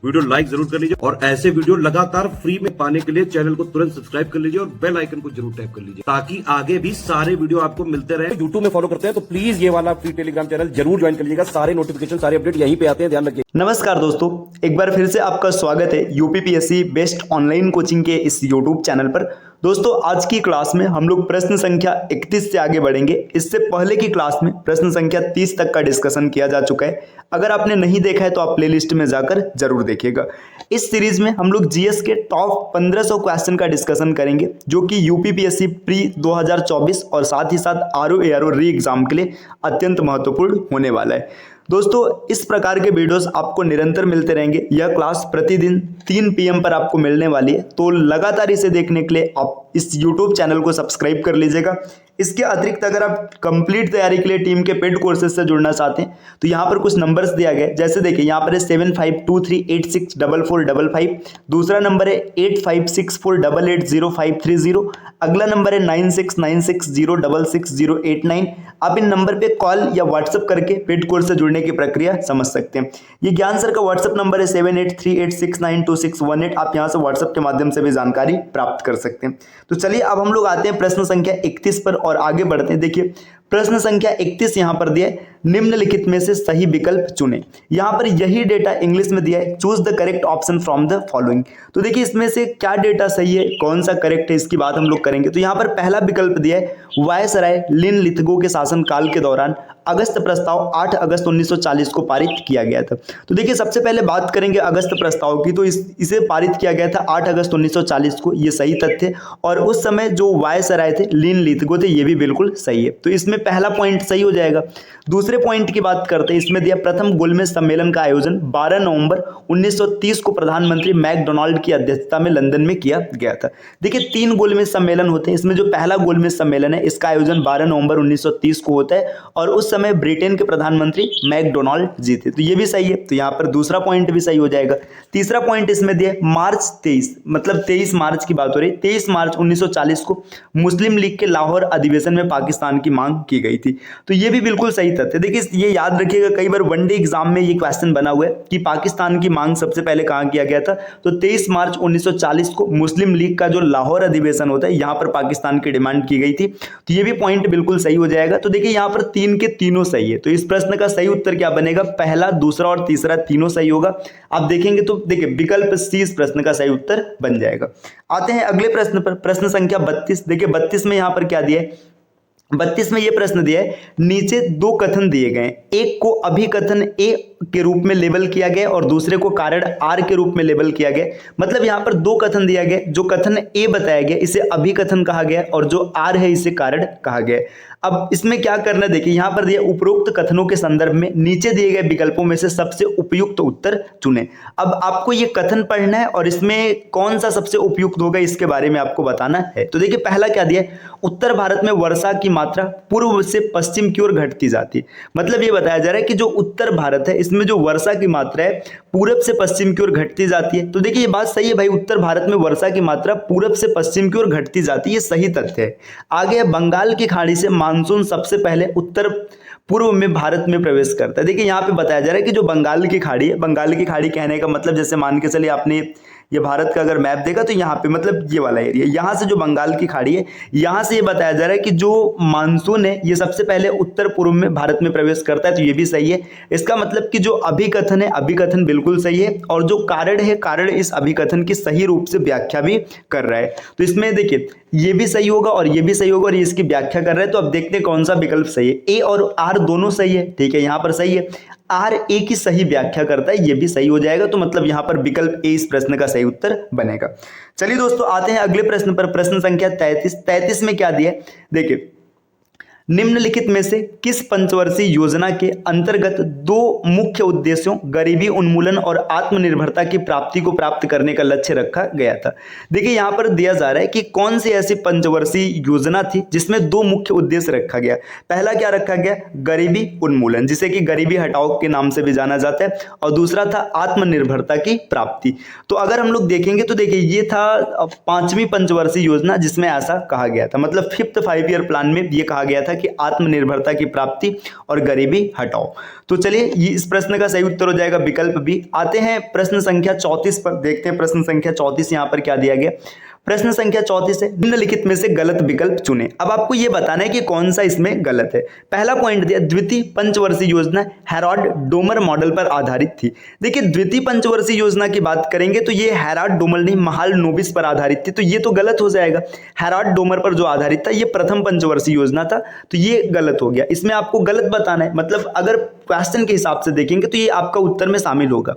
Video like जरूर कर लीजिए और ऐसे वीडियो लगातार फ्री में पाने के लिए चैनल को तुरंत सब्सक्राइब कर लीजिए और बेल आइकन को जरूर टैप कर लीजिए ताकि आगे भी सारे वीडियो आपको मिलते रहे। यूट्यूब में फॉलो करते हैं तो प्लीज ये वाला फ्री टेलीग्राम चैनल जरूर ज्वाइन कर लीजिएगा। सारे नोटिफिकेशन सारे अपडेट यहीं पे आते हैं, ध्यान रखिए। नमस्कार दोस्तों, एक बार फिर से आपका स्वागत है यूपीपीएससी बेस्ट ऑनलाइन कोचिंग के इस यूट्यूब चैनल पर। दोस्तों, आज की क्लास में हम लोग प्रश्न संख्या 31 से आगे बढ़ेंगे। इससे पहले की क्लास में प्रश्न संख्या 30 तक का डिस्कशन किया जा चुका है। अगर आपने नहीं देखा है तो आप प्लेलिस्ट में जाकर जरूर देखिएगा। इस सीरीज में हम लोग जीएस के टॉप 1500 क्वेश्चन का डिस्कशन करेंगे जो कि यूपीपीएससी प्री 2024 और साथ ही साथ आरओ एआरओ री एग्जाम के लिए अत्यंत महत्वपूर्ण होने वाला है। दोस्तों, इस प्रकार के वीडियोस आपको निरंतर मिलते रहेंगे। यह क्लास प्रतिदिन 3 PM पर आपको मिलने वाली है, तो लगातार इसे देखने के लिए आप इस YouTube चैनल को सब्सक्राइब कर लीजिएगा। इसके अतिरिक्त अगर आप कंप्लीट तैयारी के लिए टीम के पेड कोर्सेज से जुड़ना चाहते हैं तो यहाँ पर कुछ नंबर्स दिया गया है। जैसे देखिए, यहाँ पर है 7523864455, दूसरा नंबर है 8564880530, अगला नंबर है 9696066089। आप इन नंबर पे कॉल या व्हाट्सएप करके पेड कोर्स से जुड़ने की प्रक्रिया समझ सकते हैं। ये ज्ञान सर का व्हाट्सएप नंबर है 7838692618। आप यहाँ से व्हाट्सएप के माध्यम से भी जानकारी प्राप्त कर सकते हैं। तो चलिए अब हम लोग आते हैं प्रश्न संख्या 31 पर और आगे बढ़ते हैं। देखिए, प्रश्न संख्या 31 यहाँ पर दिया है, निम्नलिखित में से सही विकल्प चुने। यहाँ पर यही डेटा इंग्लिश में दिया है, choose the correct option from the following. तो देखिए, इसमें से क्या डेटा सही है, कौन सा करेक्ट है, इसकी बात हम लोग करेंगे। तो यहाँ पर पहला विकल्प दिया है, वायसराय लिनलिथगो के शासन काल के दौरान अगस्त प्रस्ताव 8 अगस्त 1940 को पारित किया गया था। तो देखिए, सबसे पहले बात करेंगे अगस्त प्रस्ताव की। तो इसे पारित किया गया था 8 अगस्त 1940 को, ये सही तथ्य। और उस समय जो वायसराय थे लिनलिथगो थे, ये भी बिल्कुल सही है। तो इसमें पहला पॉइंट सही हो जाएगा। दूसरे पॉइंट की बात करते हैं। इसमें दिया, प्रथम गोलमेज सम्मेलन का आयोजन 12 नवंबर 1930 को प्रधानमंत्री मैकडोनाल्ड की अध्यक्षता में लंदन में किया गया था। देखिए, 3 गोलमेज सम्मेलन होते हैं। इसमें जो पहला गोलमेज सम्मेलन है, इसका आयोजन 12 नवंबर 1930 को होता है और उस समय ब्रिटेन के प्रधानमंत्री मैकडोनाल्ड जी थे। तो ये भी सही है। तो यहाँ पर दूसरा पॉइंट भी सही हो जाएगा। तीसरा पॉइंट इसमें दिया, मार्च 23, मतलब 23 मार्च की बात हो रही है, 23 मार्च 1940 को मुस्लिम लीग के लाहौर अधिवेशन में पाकिस्तान की मांग की गई थी। तो ये भी बिल्कुल सही तथ्य। देखिए, ये याद रखिएगा, कई बार वनडे एग्जाम में ये क्वेश्चन बना हुआ है कि पाकिस्तान की मांग सबसे पहले कहां किया गया था। तो 23 मार्च 1940 को मुस्लिम लीग का जो लाहौर अधिवेशन होता है, यहां पर पाकिस्तान की डिमांड की गई थी। तो ये भी पॉइंट बिल्कुल सही हो जाएगा। तो देखिए, यहां पर 3 के तीनों सही है। तो इस प्रश्न का सही उत्तर क्या बनेगा, पहला, दूसरा और तीसरा तीनों सही होगा। आप देखेंगे तो देखिए, विकल्प सी इस प्रश्न का सही उत्तर बन जाएगा। आते हैं अगले प्रश्न पर, प्रश्न संख्या 32। देखिए, 32 में यहां पर क्या दिया है, 32 में यह प्रश्न दिया है, नीचे 2 कथन दिए गए, एक को अभिकथन ए के रूप में लेबल किया गया और दूसरे को कारण आर के रूप में लेबल किया गया। मतलब यहाँ पर 2 कथन दिया गया, जो कथन ए बताया गया इसे अभिकथन कहा गया और जो आर है इसे कारण कहा गया। अब इसमें क्या करना है, देखिए यहाँ पर दिया, उपरोक्त कथनों के संदर्भ में नीचे दिए गए विकल्पों में से सबसे उपयुक्त उत्तर चुने। अब आपको ये कथन पढ़ना है और इसमें कौन सा सबसे उपयुक्त होगा इसके बारे में आपको बताना है। तो देखिए, पहला क्या दिया, उत्तर भारत में वर्षा की मात्रा पूर्व से पश्चिम की ओर घटती जाती है। मतलब ये बताया जा रहा है कि जो उत्तर भारत है, इसमें जो वर्षा की मात्रा है पूरब से पश्चिम की ओर घटती जाती है। तो देखिए, ये बात सही है भाई, उत्तर भारत में वर्षा की मात्रा पूरब से पश्चिम की ओर घटती जाती है, ये सही तथ्य है। आगे, बंगाल की खाड़ी से मानसून सबसे पहले उत्तर पूर्व में भारत में प्रवेश करता है। देखिए, यहाँ पे बताया जा रहा है कि जो बंगाल की खाड़ी है, बंगाल की खाड़ी कहने का मतलब, जैसे मान के चलिए आपने ये भारत का अगर मैप देखा तो यहाँ पे मतलब ये वाला एरिया, यहाँ से जो बंगाल की खाड़ी है, यहाँ से ये बताया जा रहा है कि जो मानसून है ये सबसे पहले उत्तर पूर्व में भारत में प्रवेश करता है। तो ये भी सही है। इसका मतलब कि जो अभिकथन है, अभिकथन बिल्कुल सही है और जो कारण है, कारण इस अभिकथन की सही रूप से व्याख्या भी कर रहा है। तो इसमें देखिए, ये भी सही होगा और ये भी सही होगा और ये इसकी व्याख्या कर रहा है। तो अब देखते हैं कौन सा विकल्प सही है। ए और आर दोनों सही है, ठीक है, यहाँ पर सही है। आर ए की सही व्याख्या करता है, ये भी सही हो जाएगा। तो मतलब यहाँ पर विकल्प ए इस प्रश्न का सही उत्तर बनेगा। चलिए दोस्तों, आते हैं अगले प्रश्न पर, प्रश्न संख्या 33। 33 में क्या दिया है, देखिए, निम्नलिखित में से किस पंचवर्षीय योजना के अंतर्गत 2 मुख्य उद्देश्यों गरीबी उन्मूलन और आत्मनिर्भरता की प्राप्ति को प्राप्त करने का लक्ष्य रखा गया था। देखिए, यहाँ पर दिया जा रहा है कि कौन सी ऐसी पंचवर्षीय योजना थी जिसमें 2 मुख्य उद्देश्य रखा गया। पहला क्या रखा गया, गरीबी उन्मूलन, जिसे कि गरीबी हटाओ के नाम से भी जाना जाता है, और दूसरा था आत्मनिर्भरता की प्राप्ति। तो अगर हम लोग देखेंगे तो देखिए, ये था 5वीं पंचवर्षीय योजना जिसमें ऐसा कहा गया था, मतलब 5th 5 ईयर प्लान में ये कहा गया था था कि आत्मनिर्भरता की प्राप्ति और गरीबी हटाओ। तो चलिए ये इस प्रश्न का सही उत्तर हो जाएगा विकल्प बी। आते हैं प्रश्न संख्या 34 पर, देखते हैं प्रश्न संख्या 34 यहाँ पर क्या दिया गया। प्रश्न संख्या 34 है, निम्नलिखित में से गलत विकल्प चुने। अब आपको यह बताना है कि कौन सा इसमें गलत है। पहला पॉइंट दिया, द्वितीय पंचवर्षीय योजना हेराल्ड डोमर मॉडल पर आधारित थी। देखिए द्वितीय पंचवर्षीय योजना की बात करेंगे तो ये हेराल्ड डोमर नहीं महालनोबिस पर आधारित थी, तो ये तो गलत हो जाएगा। हेराल्ड डोमर पर जो आधारित था ये प्रथम पंचवर्षीय योजना था, तो ये गलत हो गया। इसमें आपको गलत बताना है, मतलब अगर क्वेश्चन के हिसाब से देखेंगे तो ये आपका उत्तर में शामिल होगा।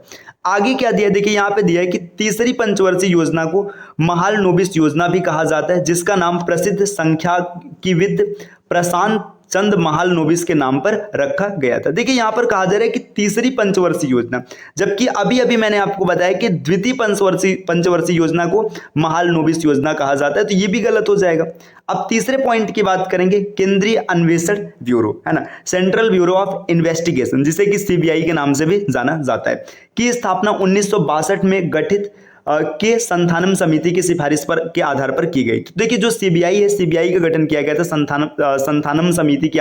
आगे क्या दिया, देखिए यहाँ पे दिया है कि तीसरी पंचवर्षीय योजना को महालनोबिस योजना भी कहा जाता है, जिसका नाम प्रसिद्ध सांख्यिकीविद प्रशांत चंद महालनोबिस के नाम पर रखा गया था। देखिए यहाँ पर कहा जा रहा है कि तीसरी पंचवर्षीय योजना, जबकि अभी अभी मैंने आपको बताया कि द्वितीय पंचवर्षीय योजना को महालनोबिस योजना कहा जाता है, तो ये भी गलत हो जाएगा। अब तीसरे पॉइंट की बात करेंगे, केंद्रीय अन्वेषण ब्यूरो है ना, सेंट्रल ब्यूरो ऑफ इन्वेस्टिगेशन, जिसे कि सीबीआई के नाम से भी जाना जाता है, की स्थापना 1962 में गठित के संथानम समिति की सिफारिश पर के आधार पर की गई। तो देखिए जो सीबीआई है, सीबीआई का गठन किया गया था संथानम समिति की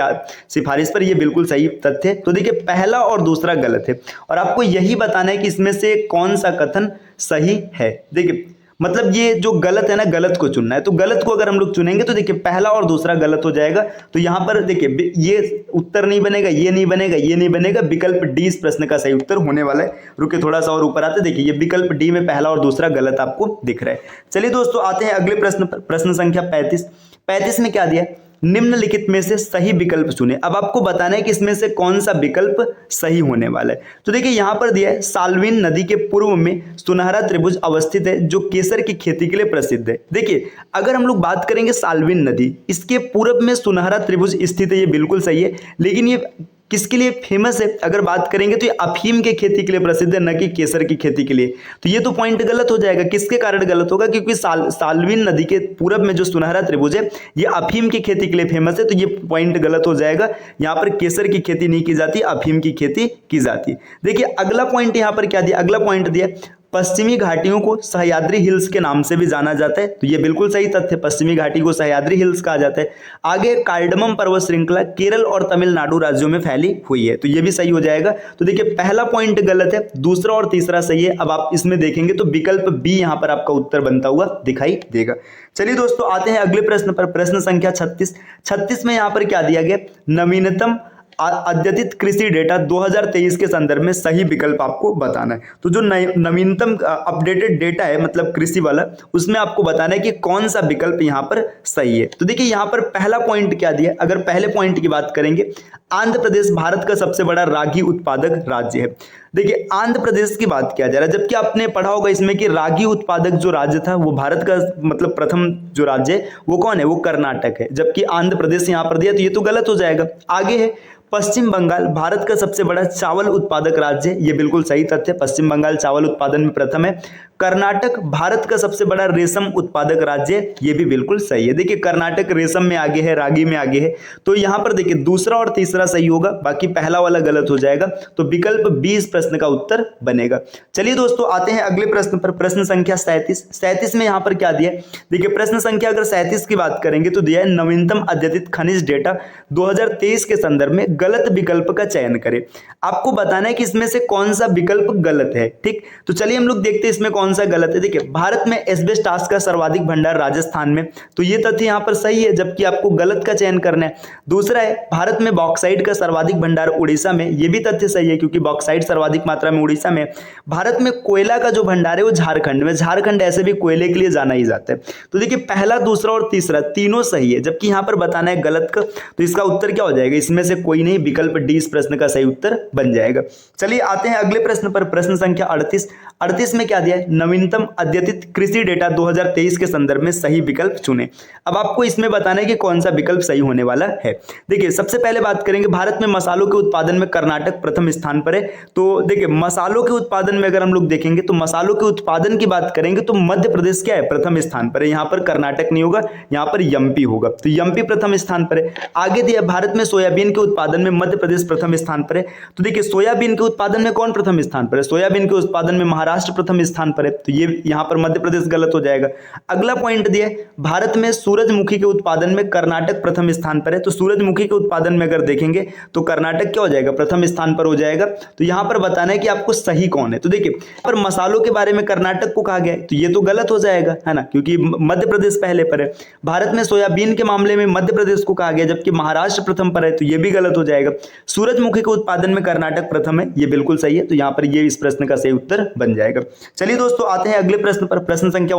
सिफारिश पर, यह बिल्कुल सही तथ्य है। तो देखिए पहला और दूसरा गलत है, और आपको यही बताना है कि इसमें से कौन सा कथन सही है। देखिए मतलब ये जो गलत है ना, गलत को चुनना है, तो गलत को अगर हम लोग चुनेंगे तो देखिए पहला और दूसरा गलत हो जाएगा। तो यहाँ पर देखिए ये उत्तर नहीं बनेगा, ये नहीं बनेगा, ये नहीं बनेगा, विकल्प डी इस प्रश्न का सही उत्तर होने वाला है। रुके थोड़ा सा और ऊपर आते, देखिए ये विकल्प डी में पहला और दूसरा गलत आपको दिख रहा है। चलिए दोस्तों आते हैं अगले प्रश्न पर, प्रश्न संख्या 35 में क्या दिया, निम्नलिखित में से सही विकल्प चुने। अब आपको बताना है कि इसमें से कौन सा विकल्प सही होने वाला है। तो देखिए यहां पर दिया है, साल्विन नदी के पूर्व में सुनहरा त्रिभुज अवस्थित है जो केसर की खेती के लिए प्रसिद्ध है। देखिए अगर हम लोग बात करेंगे साल्विन नदी, इसके पूर्व में सुनहरा त्रिभुज स्थित है, ये बिल्कुल सही है, लेकिन ये किसके लिए फेमस है अगर बात करेंगे तो ये अफीम के खेती के लिए प्रसिद्ध है, न कि केसर की खेती के लिए। तो ये तो पॉइंट गलत हो जाएगा। किसके कारण गलत होगा, क्योंकि साल्विन नदी के पूरब में जो सुनहरा त्रिभुज है ये अफीम की खेती के लिए फेमस है, तो ये पॉइंट गलत हो जाएगा। यहाँ पर केसर की खेती नहीं की जाती, अफीम की खेती की जाती। देखिए अगला पॉइंट यहाँ पर क्या दिया, अगला पॉइंट दिया, पश्चिमी घाटियों को सह्याद्री हिल्स के नाम से भी जाना जाता है, तो ये बिल्कुल सही तथ्य, पश्चिमी घाटी को सह्याद्री हिल्स कहा जाता है। आगे कार्डमम पर्वत श्रृंखला केरल और तमिलनाडु राज्यों में फैली हुई है, तो ये भी सही हो जाएगा। तो देखिए पहला पॉइंट गलत है, दूसरा और तीसरा सही है। अब आप इसमें देखेंगे तो विकल्प बी यहां पर आपका उत्तर बनता हुआ दिखाई देगा। चलिए दोस्तों आते हैं अगले प्रश्न पर, प्रश्न संख्या 36 में यहां पर क्या दिया गया, नवीनतम अद्यतित कृषि डेटा 2023 के संदर्भ में सही विकल्प आपको बताना है। तो जो नवीनतम अपडेटेड डेटा है मतलब कृषि वाला, उसमें आपको बताना है कि कौन सा विकल्प यहाँ पर सही है। तो देखिए यहाँ पर पहला पॉइंट क्या दिया, अगर पहले पॉइंट की बात करेंगे, आंध्र प्रदेश भारत का सबसे बड़ा रागी उत्पादक राज्य है। देखिए आंध्र प्रदेश की बात किया जा रहा है, जबकि आपने पढ़ा होगा इसमें कि रागी उत्पादक जो राज्य था वो भारत का मतलब प्रथम जो राज्य है वो कौन है, वो कर्नाटक है, जबकि आंध्र प्रदेश यहाँ पर दिया, तो ये तो गलत हो जाएगा। आगे है पश्चिम बंगाल भारत का सबसे बड़ा चावल उत्पादक राज्य है, ये बिल्कुल सही तथ्य, पश्चिम बंगाल चावल उत्पादन में प्रथम है। कर्नाटक भारत का सबसे बड़ा रेशम उत्पादक राज्य है, ये भी बिल्कुल सही है। देखिए कर्नाटक रेशम में आगे है, रागी में आगे है, तो यहाँ पर देखिए दूसरा और तीसरा सही होगा, बाकी पहला वाला गलत हो जाएगा। तो विकल्प बी इस प्रश्न का उत्तर बनेगा। चलिए दोस्तों आते हैं अगले प्रश्न पर, प्रश्न संख्या 37 में यहाँ पर क्या दिया है, देखिए प्रश्न संख्या अगर 37 की बात करेंगे तो दिया है नवीनतम अद्यतित खनिज डेटा 2023 के संदर्भ में गलत विकल्प का चयन करें। आपको बताना है कि इसमें से कौन सा विकल्प गलत है, ठीक। तो चलिए हम लोग देखते हैं इसमें कौन सा गलत है। देखिए भारत में एस्बेस्टॉस का सर्वाधिक भंडार राजस्थान में, तो ये तथ्य यहाँ पर सही है, जबकि आपको गलत का चयन करना है। दूसरा है भारत में बॉक्साइट का सर्वाधिक भंडार उड़ीसा में, ये भी तथ्य सही है क्योंकि बॉक्साइट सर्वाधिक मात्रा में उड़ीसा में। भारत में कोयला का जो भंडार है वो झारखंड में, झारखंड ऐसे भी कोयले के लिए जाना ही जाता है। तो देखिए पहला दूसरा और तीसरा तीनों सही है, जबकि यहाँ पर बताना है गलत का, तो इसका उत्तर क्या हो जाएगा, इसमें से कोई नहीं, विकल्प डी इस प्रश्न का सही उत्तर बन जाएगा। चलिए आते हैं अगले प्रश्न पर, प्रश्न संख्या 38 में क्या दिया है, नवीनतम अद्यतित कृषि डेटा 2023 के संदर्भ में सही विकल्प चुने। अब आपको इसमें बताना है कि कौन सा विकल्प सही होने वाला है। देखिए सबसे पहले बात करेंगे, भारत में मसालों के उत्पादन में कर्नाटक प्रथम स्थान पर है, तो तो देखिए मसालों के उत्पादन में अगर हम लोग देखेंगे तो मसालों के उत्पादन की बात करेंगे तो मध्य प्रदेश क्या है, प्रथम स्थान पर है। यहाँ पर कर्नाटक नहीं होगा, यहाँ पर एमपी होगा, तो एमपी प्रथम स्थान पर है। आगे दिया भारत में सोयाबीन के उत्पादन में मध्य प्रदेश प्रथम स्थान पर है। तो देखिए सोयाबीन के उत्पादन में कौन प्रथम स्थान पर है, सोयाबीन के उत्पादन में महाराष्ट्र प्रथम स्थान पर है, तो ये यहाँ पर मध्य प्रदेश गलत हो जाएगा। अगला पॉइंट दिया भारत में सूरजमुखी के उत्पादन में कर्नाटक प्रथम स्थान पर है। तो सूरजमुखी के उत्पादन में अगर देखेंगे तो कर्नाटक क्या हो जाएगा, प्रथम स्थान पर हो जाएगा। तो यहाँ पर बताना है कि आपको सही कौन है। तो देखिए पर मसालों के बारे में कर्नाटक को कहा गया है, तो ये तो गलत हो जाएगा, है ना, क्योंकि मध्य प्रदेश पहले पर है। भारत में सोयाबीन के मामले में मध्य प्रदेश को कहा गया जबकि महाराष्ट्र प्रथम पर है, तो ये भी गलत हो जाएगा। सूरजमुखी के उत्पादन में कर्नाटक प्रथम है, ये बिल्कुल सही है, तो यहाँ पर ये इस प्रश्न का सही उत्तर बन जाएगा। चलिए दोस्तों आते हैं अगले प्रश्न पर, प्रश्न संख्या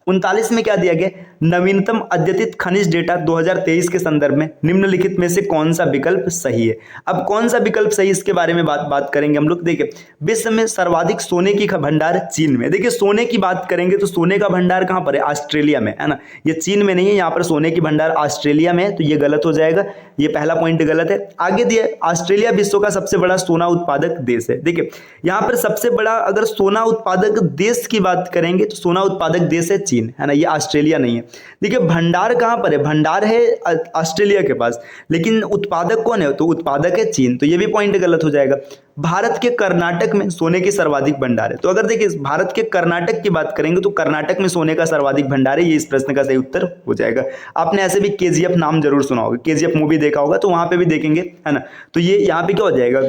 39 में क्या दिया गया, नवीनतम अद्यतित खनिज डेटा 2023 के संदर्भ में निम्नलिखित में से कौन सा विकल्प सही है। अब कौन सा विकल्प सही, इसके बारे में बात करेंगे हम लोग। देखिए विश्व में सर्वाधिक सोने की भंडार चीन में। देखिए सोने की बात करेंगे तो सोने का भंडार कहां पर है, ऑस्ट्रेलिया में, है ना, ये चीन में नहीं है, यहाँ पर सोने की भंडार ऑस्ट्रेलिया में है, तो ये गलत हो जाएगा, ये पहला पॉइंट गलत है। आगे दिया ऑस्ट्रेलिया विश्व का सबसे बड़ा सोना उत्पादक देश है। देखिए यहाँ पर सबसे बड़ा अगर सोना उत्पादक देश की बात करेंगे तो सोना उत्पादक देश है चीन, है ना, ये ऑस्ट्रेलिया नहीं है। देखिए भंडार कहां पर है, भंडार है ऑस्ट्रेलिया के पास, लेकिन उत्पादक कौन है, तो उत्पादक है चीन, तो ये भी पॉइंट गलत हो जाएगा। भारत के कर्नाटक में सोने की सर्वाधिक भंडार है। तो अगर देखिए भारत के कर्नाटक की बात करेंगे तो कर्नाटक में सोने का सर्वाधिक भंडार है, ये इस प्रश्न का सही उत्तर हो जाएगा। आपने ऐसे भी केजीएफ नाम जरूर सुना होगा, केजीएफ मूवी देखा होगा, तो वहां पे भी देखेंगे, है ना, तो ये यहाँ पे क्या हो जाएगा,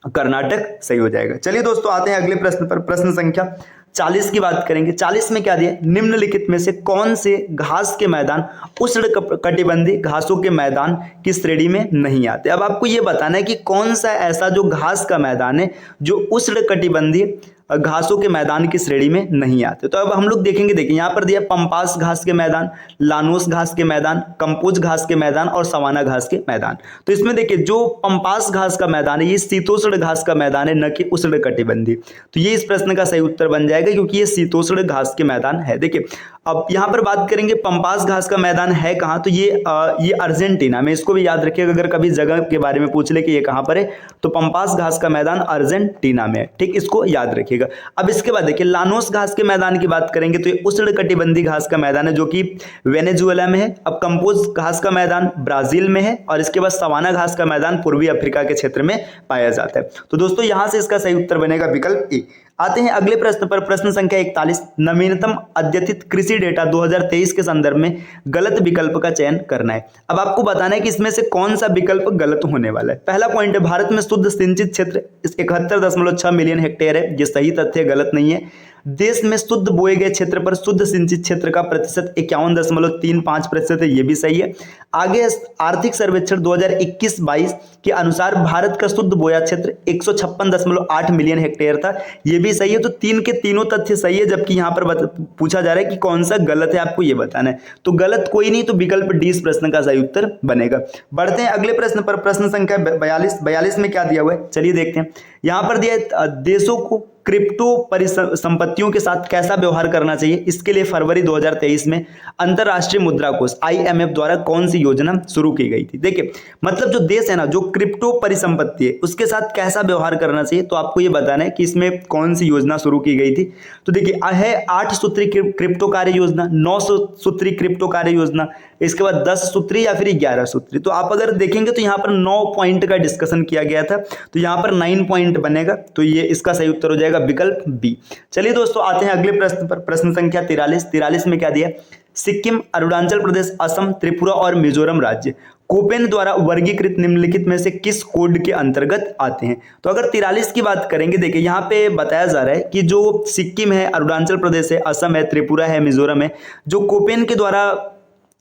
कर्नाटक सही हो जाएगा। चलिए दोस्तों आते हैं अगले प्रश्न पर, प्रश्न संख्या 40 की बात करेंगे। 40 में क्या दिया, निम्नलिखित में से कौन से घास के मैदान उष्णकटिबंधीय घासों के मैदान की श्रेणी में नहीं आते। अब आपको यह बताना है कि कौन सा ऐसा जो घास का मैदान है जो उष्णकटिबंधीय घासों के मैदान की श्रेणी में नहीं आते। तो अब हम लोग देखेंगे, देखिए यहाँ पर दिया पंपास घास के मैदान, लानोस घास के मैदान, कंपोज घास के मैदान और सवाना घास के मैदान। तो इसमें देखिए जो पंपास घास का मैदान है ये शीतोष्ण घास का मैदान है, न कि उष्णकटिबंधीय, तो ये इस प्रश्न का सही उत्तर बन जाएगा क्योंकि ये शीतोष्ण घास के मैदान है। देखिए अब यहाँ पर बात करेंगे पंपास घास का मैदान है कहाँ, तो ये अर्जेंटीना में, इसको भी याद रखिएगा, अगर कभी जगह के बारे में पूछ ले कि ये कहाँ पर है तो पंपास घास का मैदान अर्जेंटीना में है, ठीक, इसको याद रखिएगा। अब इसके बाद देखिए लानोस घास के मैदान की बात करेंगे तो ये उष्णकटिबंधीय घास का मैदान है जो कि वेनेजुएला में है। अब कंपोज घास का मैदान ब्राजील में है और इसके बाद सवाना घास का मैदान पूर्वी अफ्रीका के क्षेत्र में पाया जाता है। तो दोस्तों यहां से इसका सही उत्तर बनेगा विकल्प ए। आते हैं अगले प्रश्न पर, प्रश्न संख्या 41, नवीनतम अद्यतित कृषि डेटा 2023 के संदर्भ में गलत विकल्प का चयन करना है। अब आपको बताना है कि इसमें से कौन सा विकल्प गलत होने वाला है। पहला पॉइंट है भारत में शुद्ध सिंचित क्षेत्र 71.6 मिलियन हेक्टेयर है, ये सही तथ्य, गलत नहीं है। देश में शुद्ध बोए गए क्षेत्र पर शुद्ध सिंचित क्षेत्र का प्रतिशत 51.35% है, ये भी सही है। आगे आर्थिक सर्वेक्षण 2021-22 के अनुसार भारत का शुद्ध बोया क्षेत्र 156.8 मिलियन हेक्टेयर था, ये भी सही है। तो तीन के तीनों तथ्य सही है, जबकि यहाँ पर पूछा जा रहा है कि कौन सा गलत है, आपको ये बताना है। तो गलत कोई नहीं, तो विकल्प डी इस प्रश्न का सही उत्तर बनेगा। बढ़ते हैं अगले प्रश्न पर, प्रश्न संख्या 42 में क्या दिया हुआ है, चलिए देखते हैं। यहाँ पर दिया है देशों को क्रिप्टो परिसंपत्तियों के साथ कैसा व्यवहार करना चाहिए, इसके लिए फरवरी 2023 में अंतरराष्ट्रीय मुद्रा कोष IMF द्वारा कौन सी योजना शुरू की गई थी। देखिए मतलब जो देश है ना, जो क्रिप्टो परिसंपत्ति है उसके साथ कैसा व्यवहार करना चाहिए, तो आपको ये बताना है कि इसमें कौन सी योजना शुरू की गई थी। तो देखिए है 8 सूत्री क्रिप्टो कार्य योजना, 9 सूत्री क्रिप्टो कार्य योजना, इसके बाद 10 सूत्री या फिर 11 सूत्री। तो आप अगर देखेंगे तो यहाँ पर 9 पॉइंट का डिस्कशन किया गया था, तो यहाँ पर 9 पॉइंट बनेगा, तो ये इसका सही उत्तर हो जाएगा विकल्प बी। चलिए दोस्तों आते हैं अगले प्रश्न पर, प्रश्न संख्या 43 में क्या दिया, सिक्किम, अरुणाचल प्रदेश, असम, त्रिपुरा और मिजोरम राज्य कोपेन द्वारा वर्गीकृत निम्नलिखित में से किस कोड के अंतर्गत आते हैं। तो अगर 43 की बात करेंगे, देखिए यहाँ पे बताया जा रहा है कि जो सिक्किम है, अरुणाचल प्रदेश है, असम है, त्रिपुरा है, मिजोरम है, जो कोपेन के द्वारा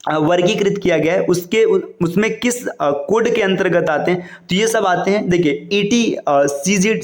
वर्गीकृत किया गया है उसमें किस कोड के अंतर्गत आते हैं। तो ये सब आते हैं, देखिए ET,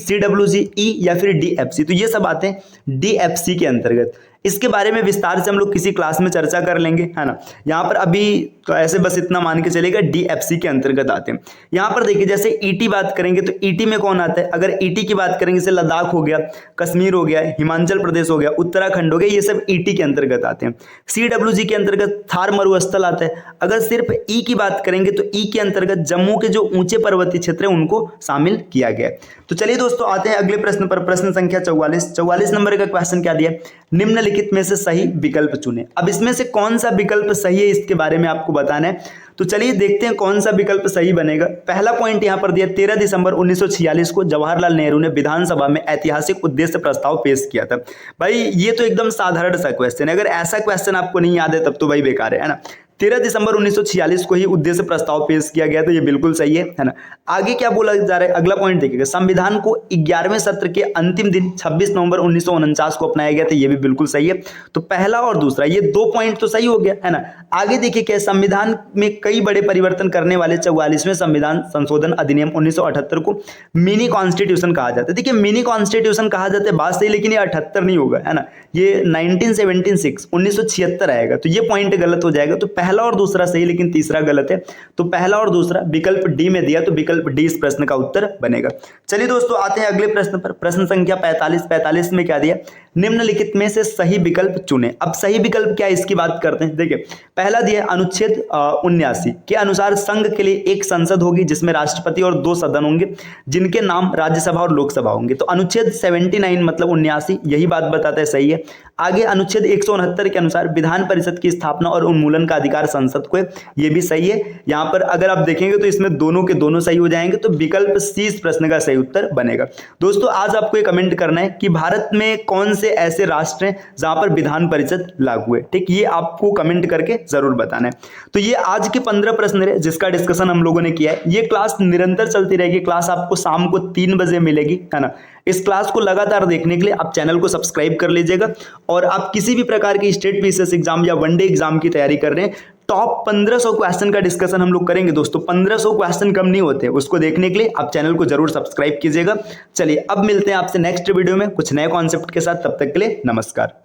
CWG, E या फिर DFC, तो ये सब आते हैं DFC के अंतर्गत। इसके बारे में विस्तार से हम लोग किसी क्लास में चर्चा कर लेंगे, है ना। यहाँ पर अभी तो ऐसे बस इतना मान के चलेगा DFC के अंतर्गत आते हैं। यहाँ पर देखिए जैसे ईटी बात करेंगे तो ईटी में कौन आता है, अगर ईटी की बात करेंगे जैसे लद्दाख हो गया, कश्मीर हो गया, हिमाचल प्रदेश हो गया, उत्तराखंड हो गया, ये सब ईटी के अंतर्गत आते हैं। CWG के अंतर्गत थार मरुस्थल आता है। अगर सिर्फ ई की बात करेंगे तो ई के अंतर्गत जम्मू के जो ऊंचे पर्वतीय क्षेत्र है उनको शामिल किया गया है। तो चलिए दोस्तों आते हैं अगले प्रश्न पर, प्रश्न संख्या 44 नंबर का क्वेश्चन क्या दिया, निम्नलिखित में से सही विकल्प चुने। अब इसमें से कौन सा विकल्प सही है इसके बारे में आपको बताना है। तो चलिए देखते हैं कौन सा विकल्प सही बनेगा। पहला पॉइंट यहां पर दिया, 13 दिसंबर 1946 को जवाहरलाल नेहरू ने विधानसभा में ऐतिहासिक उद्देश्य प्रस्ताव पेश किया था। भाई ये तो एकदम साधारण सा क्वेश्चन है, अगर ऐसा क्वेश्चन आपको नहीं याद है तब तो भाई बेकार है ना। 13 दिसंबर 1946 को ही उद्देश्य प्रस्ताव पेश किया गया, तो ये बिल्कुल सही है ना। आगे क्या बोला जा रहा है, अगला पॉइंट देखिएगा, संविधान को 11वें सत्र के अंतिम दिन 26 नवंबर 1949 को अपनाया गया था, ये भी बिल्कुल सही है। तो पहला और दूसरा ये 2 पॉइंट तो सही हो गया, है ना। आगे देखिए क्या, संविधान में कई बड़े परिवर्तन करने वाले 44वें संविधान संशोधन अधिनियम 1978 को मिनी कॉन्स्टिट्यूशन कहा जाता है। देखिए मिनी कॉन्स्टिट्यूशन कहा जाता है, बात सही, लेकिन ये 78 नहीं होगा, है ना, ये 1976 आएगा, तो ये पॉइंट गलत हो जाएगा। तो पहला और दूसरा सही, लेकिन तीसरा गलत है। तो पहला और दूसरा विकल्प डी में दिया, तो विकल्प डी इस प्रश्न का उत्तर बनेगा। चलिए दोस्तों आते हैं अगले प्रश्न पर, प्रश्न संख्या 45 में क्या दिया, निम्नलिखित में से सही विकल्प चुने। अब सही विकल्प क्या है इसकी बात करते हैं। देखिए पहला दिया अनुच्छेद 79 के अनुसार संघ के लिए एक संसद होगी जिसमें राष्ट्रपति और 2 सदन होंगे जिनके नाम राज्यसभा और लोकसभा होंगे। तो अनुच्छेद 79 मतलब 79 यही बात बताता है, सही है। आगे अनुच्छेद 169 के अनुसार विधान परिषद की स्थापना और उन्मूलन का अधिकार संसद को है, ये भी सही है। यहां पर अगर आप देखेंगे तो इसमें दोनों के दोनों सही हो जाएंगे, तो विकल्प सी इस प्रश्न का सही उत्तर बनेगा। दोस्तों आज आपको ये कमेंट करना है कि भारत में कौन से ऐसे राष्ट्र हैं जहां पर विधान परिषद लागू है, ठीक, ये आपको कमेंट करके जरूर बताना है। तो ये आज के 15 प्रश्न है जिसका डिस्कशन हम लोगों ने किया है। ये क्लास निरंतर चलती रहेगी, क्लास आपको शाम को 3 बजे मिलेगी, है ना। इस क्लास को लगातार देखने के लिए आप चैनल को सब्सक्राइब कर लीजिएगा। और आप किसी भी प्रकार की स्टेट पीसीएस एग्जाम या वनडे एग्जाम की तैयारी कर रहे हैं, टॉप 1500 क्वेश्चन का डिस्कशन हम लोग करेंगे दोस्तों। 1500 क्वेश्चन कम नहीं होते, उसको देखने के लिए आप चैनल को जरूर सब्सक्राइब कीजिएगा। चलिए अब मिलते हैं आपसे नेक्स्ट वीडियो में कुछ नए कॉन्सेप्ट के साथ, तब तक के लिए नमस्कार।